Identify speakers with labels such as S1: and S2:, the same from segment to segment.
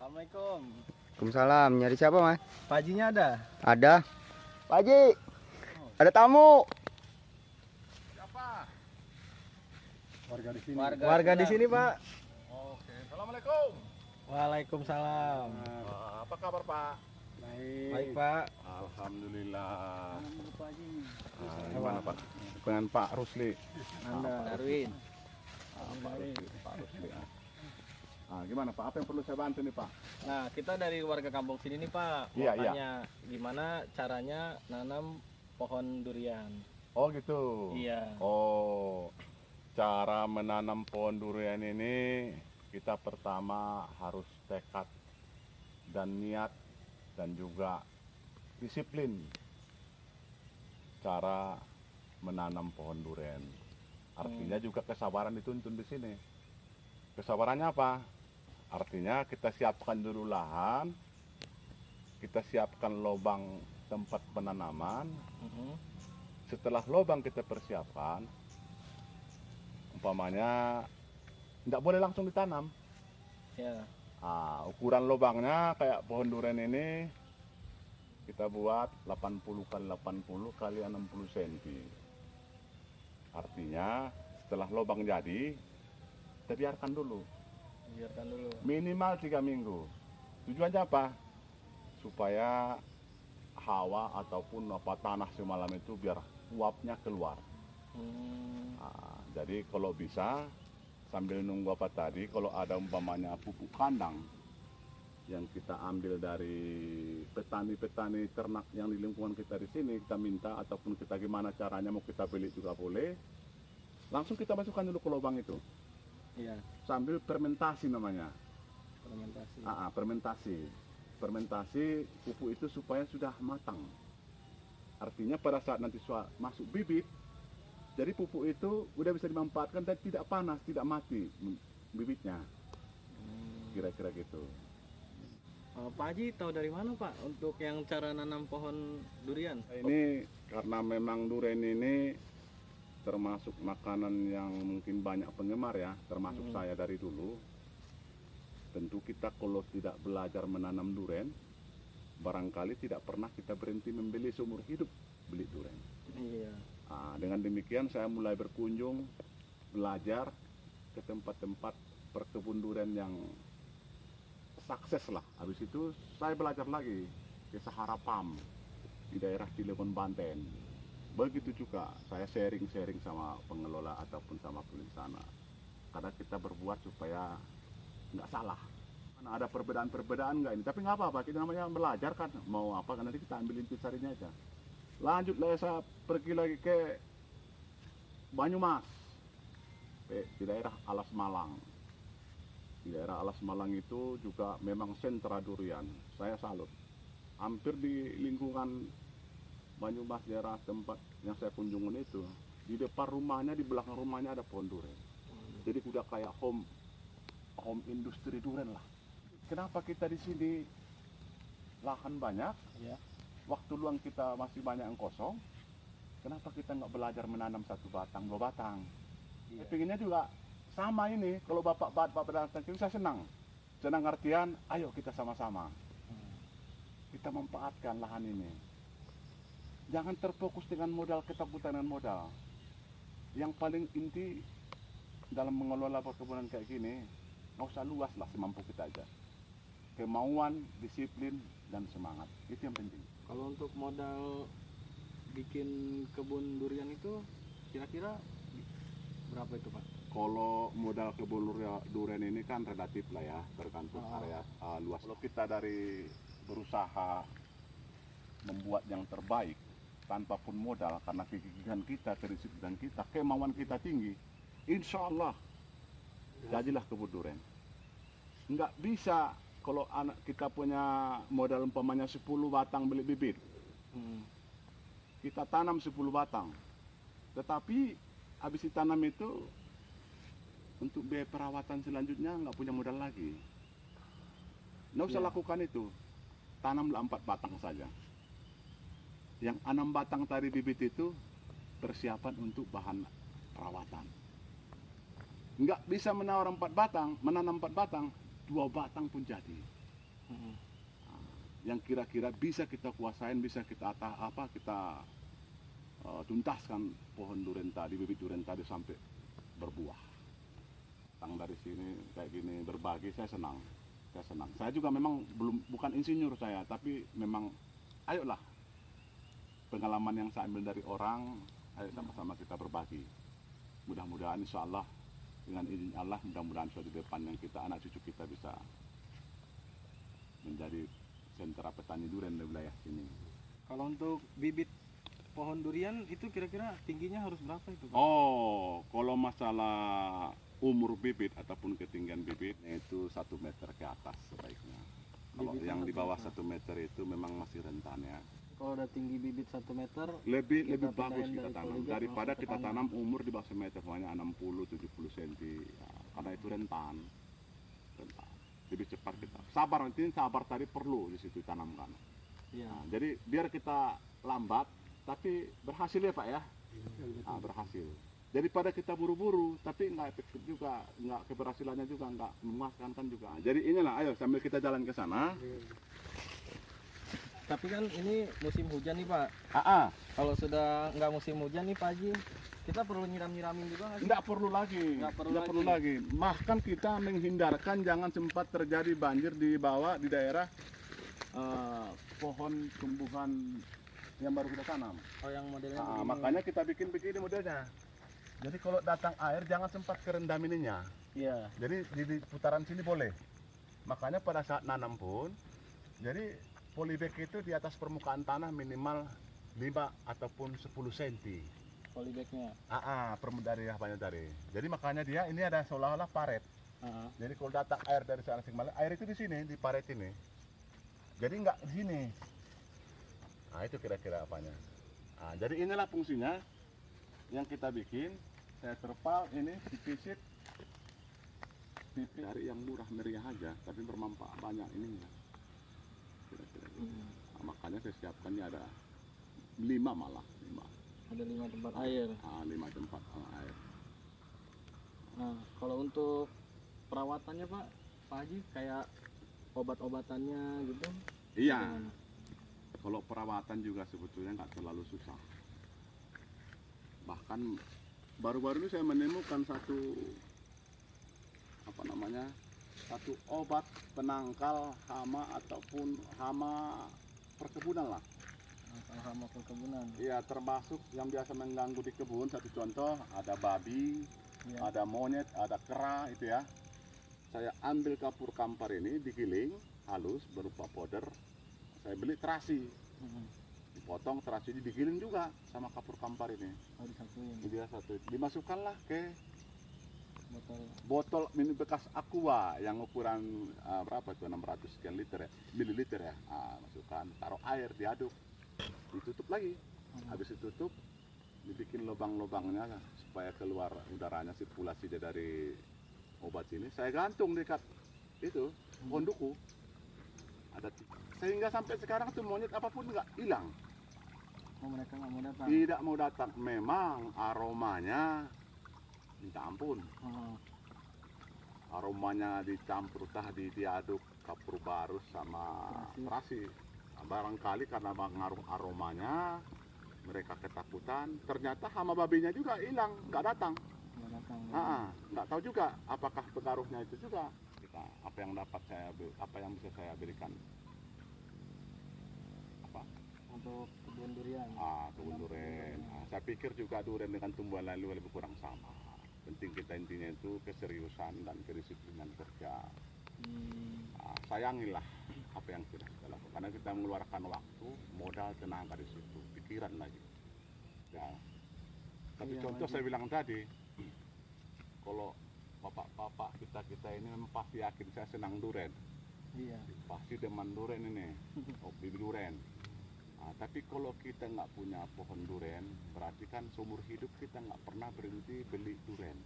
S1: Assalamualaikum.
S2: Waalaikumsalam. Nyari siapa, Mas?
S1: Pajinya ada?
S2: Ada. Pak Haji, ada tamu.
S3: Siapa? Warga di sini.
S1: Warga di sini, Pak.
S3: Oke. Assalamualaikum.
S1: Waalaikumsalam.
S3: Apa kabar Pak?
S1: Baik, Pak.
S3: Alhamdulillah.
S1: Siapa?
S3: Gimana Pak? Dengan Pak Rusli.
S1: Anda Darwin.
S3: Pak Rusli. Pak Rusli. Gimana Pak? Apa yang perlu saya bantu nih Pak?
S1: Nah, kita dari warga kampung sini nih, Pak. Mau
S3: Iya, iya.
S1: tanya gimana caranya nanam pohon durian?
S3: Oh gitu.
S1: Iya.
S3: Oh, cara menanam pohon durian ini kita pertama harus tekad dan niat dan juga disiplin cara menanam pohon durian. Artinya juga kesabaran dituntun di sini. Kesabarannya apa? Artinya kita siapkan dulu lahan, kita siapkan lubang tempat penanaman. Setelah lubang kita persiapkan, umpamanya tidak boleh langsung ditanam.
S1: Ya.
S3: Ukuran lubangnya kayak pohon durian ini kita buat 80 x 80 x 60 cm. Artinya setelah lubang jadi, kita biarkan dulu.
S1: Biarkan dulu.
S3: Minimal 3 minggu. Tujuannya apa? Supaya hawa ataupun tanah semalam itu biar uapnya keluar. Jadi kalau bisa sambil nunggu apa tadi, kalau ada umpamanya pupuk kandang yang kita ambil dari petani-petani ternak yang di lingkungan kita di sini, kita minta ataupun kita gimana caranya mau kita beli juga boleh. Langsung kita masukkan dulu ke lubang itu.
S1: Iya.
S3: Sambil fermentasi namanya.
S1: Fermentasi.
S3: Fermentasi. Fermentasi pupuk itu supaya sudah matang. Artinya pada saat nanti masuk bibit, jadi pupuk itu udah bisa dimanfaatkan dan tidak panas, tidak mati bibitnya. Kira-kira gitu.
S1: Pak Haji tahu dari mana, Pak, untuk yang cara nanam pohon durian?
S3: Ini karena memang durian ini termasuk makanan yang mungkin banyak penggemar ya, termasuk saya dari dulu. Tentu kita kalau tidak belajar menanam durian, barangkali tidak pernah kita berhenti membeli seumur hidup beli durian.
S1: Iya.
S3: Dengan demikian saya mulai berkunjung, belajar ke tempat-tempat perkebun durian yang sukses lah. Habis itu saya belajar lagi ke Sahara Palm di daerah Cilegon, Banten. Begitu juga saya sharing-sharing sama pengelola ataupun sama pemilik sana. Karena kita berbuat supaya nggak salah. Mana ada perbedaan-perbedaan nggak ini? Tapi nggak apa-apa, kita namanya belajar kan. Mau apa kan nanti kita ambil intisarinya aja. Lanjutlah saya pergi lagi ke Banyumas, di daerah Alas Malang. Di daerah Alas Malang itu juga memang sentra durian. Saya salut. Hampir di lingkungan Banyumas daerah tempat yang saya kunjungin itu, di depan rumahnya, di belakang rumahnya ada pohon durian. Jadi udah kayak home industri durian lah. Kenapa kita di sini lahan banyak,
S1: Ya.
S3: waktu luang kita masih banyak yang kosong, kenapa kita nggak belajar menanam 1 batang, 2 batang?
S1: Iya.
S3: Saya pinginnya juga sama ini, kalau bapak datang ke sini saya senang. Senang artian, ayo kita sama-sama. Kita memanfaatkan lahan ini. Jangan terfokus dengan modal, ketakutan dengan modal. Yang paling inti dalam mengelola perkebunan kayak gini, nggak usah luas lah, semampu kita aja. Kemauan, disiplin, dan semangat, itu yang penting.
S1: Kalau untuk modal bikin kebun durian itu kira-kira berapa itu, Pak?
S3: Kalau modal kebun durian ini kan relatif lah ya, tergantung area luas. Kalau kita dari berusaha membuat yang terbaik tanpa pun modal, karena kegigihan kita, kedisiplinan kita, kemauan kita tinggi, insya Allah jadilah kebun durian. Nggak bisa kalau anak kita punya modal umpamanya 10 batang beli bibit, kita tanam 10 batang, tetapi habis ditanam itu untuk biaya perawatan selanjutnya nggak punya modal lagi. Nggak usah lakukan itu, tanamlah 4 batang saja. Yang 6 batang tadi bibit itu persiapan untuk bahan perawatan. Nggak bisa menanam 4 batang, 2 batang pun jadi.
S1: Mm-mm.
S3: Yang kira-kira bisa kita kuasain, bisa kita tuntaskan pohon durian tadi, bibit durian tadi sampai berbuah. Datang dari sini kayak gini berbagi, saya senang. Saya juga memang bukan insinyur saya, tapi memang ayolah pengalaman yang saya ambil dari orang, ayo sama-sama kita berbagi. Mudah-mudahan insya Allah dengan izin Allah, mudah-mudahan suatu depan yang kita, anak cucu kita bisa menjadi sentra petani durian di wilayah sini.
S1: Kalau untuk bibit pohon durian itu kira-kira tingginya harus berapa itu, Pak?
S3: Oh, kalau masalah umur bibit ataupun ketinggian bibit itu 1 meter ke atas sebaiknya. Kalau
S1: Bibitnya
S3: yang di
S1: 1
S3: bawah
S1: meter.
S3: 1 meter itu memang masih rentan ya.
S1: Kalau udah tinggi bibit 1 meter,
S3: Lebih
S1: Kita
S3: bagus
S1: pindahin
S3: kita
S1: dari
S3: tanam
S1: poligot
S3: daripada
S1: langsung ke
S3: kita
S1: tanam.
S3: tanam umur di bawah 1 meter, hanya 60-70 cm ya, karena itu rentan. Lebih cepat kita sabar, nanti sabar tadi perlu di situ tanamkan.
S1: ya.
S3: Nah, jadi biar kita lambat tapi berhasil ya Pak ya. Nah, berhasil. Daripada kita buru-buru tapi nggak efektif juga, nggak keberhasilannya juga nggak memuaskan kan juga. Jadi inilah, ayo sambil kita jalan ke sana.
S1: Tapi kan ini musim hujan nih, Pak. Kalau sudah nggak musim hujan nih, Pak Haji, kita perlu nyiram-nyiramin juga nggak sih?
S3: Nggak perlu lagi,
S1: Nggak perlu
S3: nggak perlu lagi. Bahkan kita menghindarkan jangan sempat terjadi banjir di bawah di daerah pohon tumbuhan yang baru kita tanam.
S1: Oh, yang modelnya begini.
S3: Makanya kita bikin begini modelnya. Jadi kalau datang air jangan sempat kerendam ininya.
S1: Iya.
S3: Jadi di putaran sini boleh. Makanya pada saat nanam pun, jadi polybag itu di atas permukaan tanah minimal 5 ataupun 10 cm.
S1: Polybagnya.
S3: Dari apanya tadi. Jadi makanya dia ini ada seolah-olah paret. Jadi kalau datang air dari sana sini, air itu di sini, di paret ini. Jadi nggak di sini. Nah itu kira-kira apanya. Nah, jadi inilah fungsinya yang kita bikin. Saya terpal ini dipisit. Cari yang murah meriah aja, tapi bermanfaat banyak ininya. Kira-kira gitu. Nah, makanya saya siapkan ini ada 5 malah 5.
S1: Ada 5 tempat air.
S3: 5 tempat air.
S1: Nah, kalau untuk perawatannya, Pak Haji, kayak obat-obatannya gitu?
S3: Iya.
S1: Gimana?
S3: Kalau perawatan juga sebetulnya nggak terlalu susah. Bahkan baru-baru ini saya menemukan satu obat penangkal hama ataupun hama perkebunan lah.
S1: Hama perkebunan.
S3: Iya, termasuk yang biasa mengganggu di kebun. Satu contoh ada babi,
S1: Iya.
S3: ada monyet, ada kera itu ya. Saya ambil kapur kampar ini digiling halus berupa powder. Saya beli terasi, dipotong terasi digiling juga sama kapur kampar ini.
S1: Oh, disatuin.
S3: Dia satu, dimasukkanlah ke
S1: Botol.
S3: botol minum bekas aqua yang ukuran berapa itu 600 sekian liter ya, mililiter ya. Masukkan, taruh air, diaduk, ditutup lagi. Habis ditutup, dibikin lubang-lubangnya supaya keluar udaranya, sirkulasi dari obat ini. Saya gantung dekat itu pohon duku. Ada sehingga sampai sekarang tuh monyet apapun nggak hilang.
S1: Oh, mereka nggak mau datang.
S3: Tidak mau datang. Memang aromanya minta ampun. Aromanya dicampur diaduk kapur barus sama terasi. Nah, barangkali karena pengaruh aromanya mereka ketakutan. Ternyata hama babinya juga hilang, nggak datang.
S1: Nggak datang.
S3: Nggak tahu juga apakah pengaruhnya itu juga. Apa yang bisa saya berikan?
S1: Untuk kebun durian.
S3: Kebun durian. Saya pikir juga durian dengan tumbuhan lain lebih kurang sama. Penting kita intinya itu keseriusan dan kedisiplinan kerja. Sayangilah apa yang sudah kita lakukan. Karena kita mengeluarkan waktu, modal, tenaga di situ, pikiran lagi. Ya. Tapi
S1: Iya,
S3: contoh
S1: lagi.
S3: saya bilang tadi, kalau bapak-bapak kita ini memang pasti yakin saya senang durian.
S1: Iya.
S3: Pasti demen durian ini, hobi durian. Tapi kalau kita nggak punya pohon durian, berarti kan seumur hidup kita nggak pernah berhenti beli durian.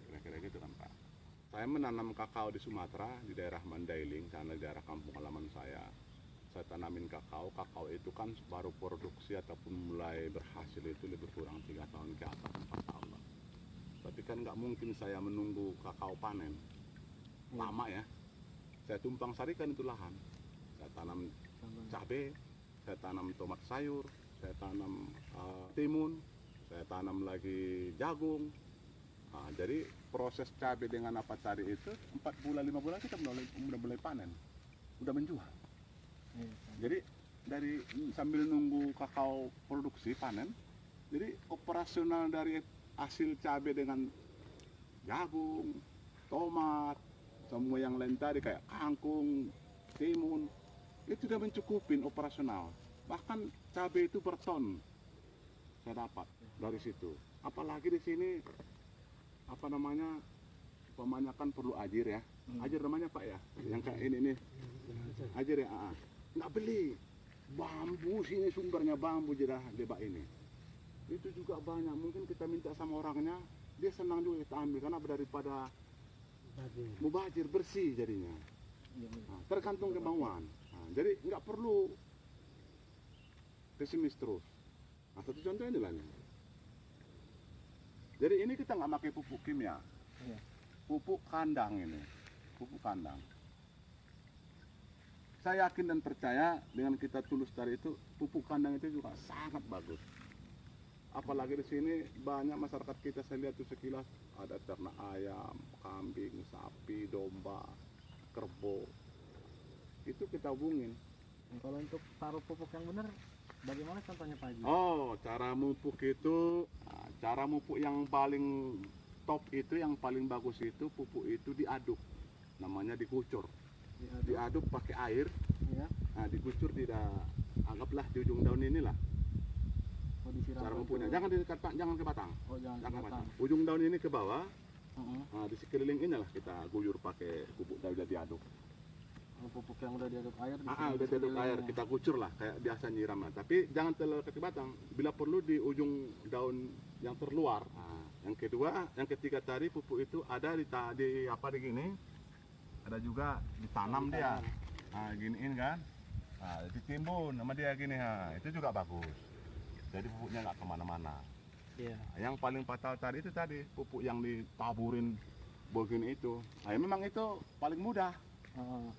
S3: Kira-kira gitu kan Pak. Saya menanam kakao di Sumatera, di daerah Mandailing, karena di daerah kampung halaman saya. Saya tanamin kakao itu kan baru produksi ataupun mulai berhasil itu lebih kurang 3 tahun ke atas, 4 tahun lah. Tapi kan nggak mungkin saya menunggu kakao panen. Lama ya. saya tumpang sarikan itu lahan. Saya tanam cabai, saya tanam tomat sayur, saya tanam timun, saya tanam lagi jagung. Nah, jadi proses cabai dengan apa tadi itu 4 bulan 5 bulan kita udah mulai panen, udah menjual. Jadi dari sambil nunggu kakao produksi panen, jadi operasional dari hasil cabai dengan jagung, tomat, semua yang lain tadi kayak kangkung, timun, itu sudah mencukupin operasional. Bahkan cabai itu per ton saya dapat dari situ. Apalagi di sini apa namanya, pemanyakan perlu ajir ya. Ajir namanya Pak ya, yang kayak ini ajir ya. Nggak beli bambu, sini sumbernya bambu jedah debak ini. Itu juga banyak, mungkin kita minta sama orangnya, dia senang juga kita ambil karena daripada mubazir, bersih jadinya. Nah, tergantung kemauan. Nah, jadi nggak perlu pesimis terus. Nah, satu contoh ini lah nih. Jadi ini kita nggak pakai pupuk kimia, pupuk kandang ini, pupuk kandang. Saya yakin dan percaya dengan kita tulus dari itu, pupuk kandang itu juga sangat bagus. Apalagi di sini banyak masyarakat kita, saya lihat itu sekilas ada ternak ayam, kambing, sapi, domba, kerbau. Itu kita hubungin.
S1: Kalau untuk taruh pupuk yang benar, bagaimana contohnya Pak Haji?
S3: Oh, cara mupuk itu, cara mupuk yang paling top itu, yang paling bagus itu pupuk itu diaduk, namanya dikucur. Diaduk pakai air,
S1: Ya.
S3: nah dikucur anggaplah di ujung daun inilah.
S1: Oh, disiram
S3: Cara
S1: itu.
S3: mupuknya, jangan jangan ke batang,
S1: Oh, jangan
S3: jangan ke
S1: batang.
S3: batang. Ujung daun ini ke bawah,
S1: Heeh.
S3: nah di sekeliling inilah kita guyur pakai pupuk udah diaduk.
S1: Oh, pupuk yang udah diaduk air.
S3: Udah diaduk air, kita kucur lah kayak biasa nyiram lah. Tapi jangan terlalu ke batang. Bila perlu di ujung daun yang terluar. Nah, yang kedua, yang ketiga tadi pupuk itu ada di apa di gini. Ada juga ditanam dia. Nah, giniin kan. Nah, ditimbun sama dia gini. Nah, itu juga bagus. Jadi pupuknya nggak kemana-mana.
S1: Iya.
S3: Nah, yang paling fatal tadi itu tadi pupuk yang ditaburin begini itu. Nah, memang itu paling mudah.
S1: Heeh.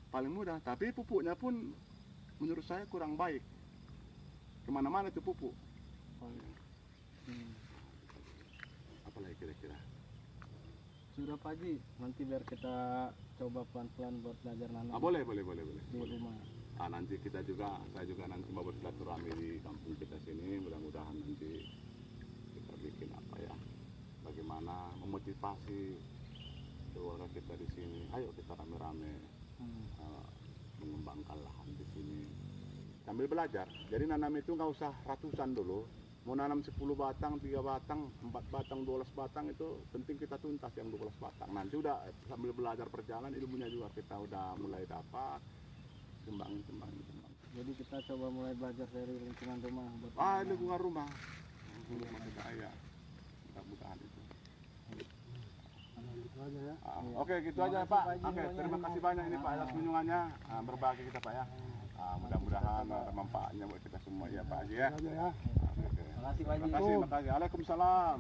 S3: Paling mudah, tapi pupuknya pun menurut saya kurang baik. Kemana-mana itu pupuk.
S1: Oh, iya.
S3: Apalagi kira-kira?
S1: Sudah Pak Haji, nanti biar kita coba pelan-pelan buat belajar nanam
S3: Boleh.
S1: di rumah.
S3: Nanti saya juga nanti mau bersilaturahmi di kampung kita sini. Mudah-mudahan nanti kita bikin apa ya? Bagaimana memotivasi keluarga kita di sini. Ayo kita rame-rame mengembangkan lahan di sini sambil belajar. Jadi nanam itu nggak usah ratusan dulu, mau nanam 10 batang, 3 batang, 4 batang, 12 batang, itu penting kita tuntas yang 12 batang. Nanti udah sambil belajar perjalanan, ilmunya juga kita udah mulai dapat, kembangin.
S1: Jadi kita coba mulai belajar dari lingkungan rumah buat
S3: Lingkungan rumah kita ya, mudah-mudahan itu.
S1: gitu aja ya.
S3: Oke, gitu
S1: Terima
S3: aja
S1: kasih,
S3: Pak.
S1: Pak Haji,
S3: Oke,
S1: semuanya.
S3: terima kasih banyak ini Pak atas kunjungannya, berbagi kita Pak ya. Mudah-mudahan ada manfaatnya buat kita semua ya Pak Haji ya.
S1: Terima kasih Pak Haji.
S3: Terima kasih. Waalaikumsalam.